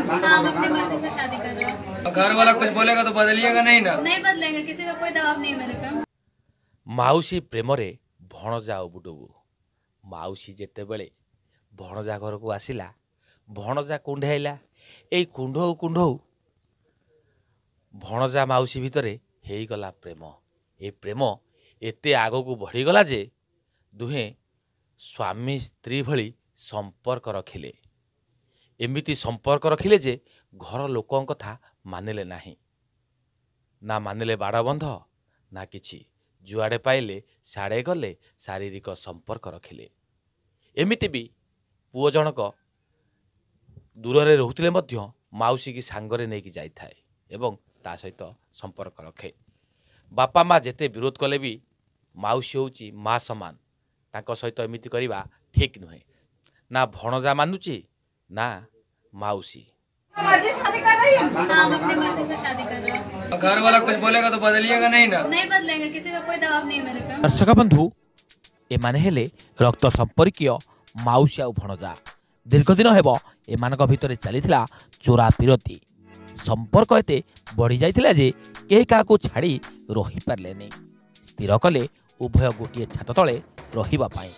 हाँ, हम अपनी मर्जी से शादी कर रहे हैं। घर वाला कुछ बोलेगा तो बदलिएगा नहीं ना? नहीं बदलेंगे, किसी का कोई दबाव नहीं है मेरे पे। माउसी प्रेमरे भणजा उबुडुबु माउसी जेतेबेले भणजा घर को आसिला भणजा कुंढाइला एई कुंढौ कुंढौ भणजा माउसी भितरे हेगला प्रेम। ए प्रेम एते आगको बढ़ीगला जे दुहे स्वामी स्त्री भली संपर्क रखिले। एमिति संपर्क रखिले जे घर लोकन कथा मानिले नाही ना मानिले बाड़ बंध ना किछि जुआड़े पाइले साड़े गले शारीरिक संपर्क रखिले। एमिति भी पुओ जनक दूर रोते माउसी की सांगरे नहीं जाए एवं ता सहित संपर्क रखे। बापा माँ जेते विरोध कले भी माउसी होची माँ समान तांको सहित एमिति करिबा ठीक नुहे। ना भणजा मानुची ना माउसी। मर्जी से शादी कर रही है। हाँ, हम अपनी मर्जी से शादी कर रहे हैं। घर वाला कुछ बोलेगा तो बदलिएगा नहीं ना? नहीं बदलेंगे, किसी का कोई दबाव नहीं है मेरे पे। दर्शक बंधु एमाने हेले रक्त संपर्कीय माउसी आ भणजा। दीर्घ दिन हेब एमानक भितरे चलीथिला चोरा पिरती। संपर्क एते बढ़ी जाइथिला जे केही काहाकू छाड़ी रही पारलेनी। स्थिर कले उभय गोटिए छात तले रहिबा पाई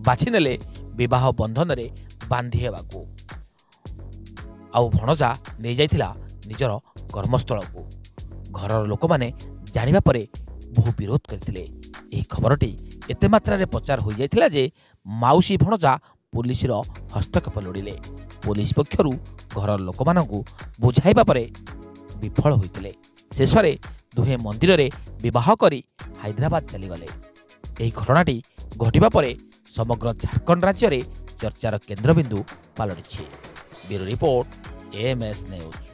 बाछि नेले विवाह बंधन रे बांधी हेबाकू। आउ भणजा नहीं जाइथिला निजर कर्मस्थल को। घर लोक माने जानिबा परे बहु विरोध करथिले। एही खबरटी एते मात्रा रे प्रचार हो जाइथिला जे माउसी भणजा पुलिस रो हस्तक्षेप लोड़िले। पुलिस पक्षरु घर लोक मानकू बुझाइबा परे विफल होइतिले। शेषरे दुहे मंदिर रे विवाह करी हैदराबाद चली गले। एही घटनाटी घटिबा परे समग्र झारखंड राज्य रे चर्चार केंद्रबिंदु पालटिछि। Bureau report AMS news.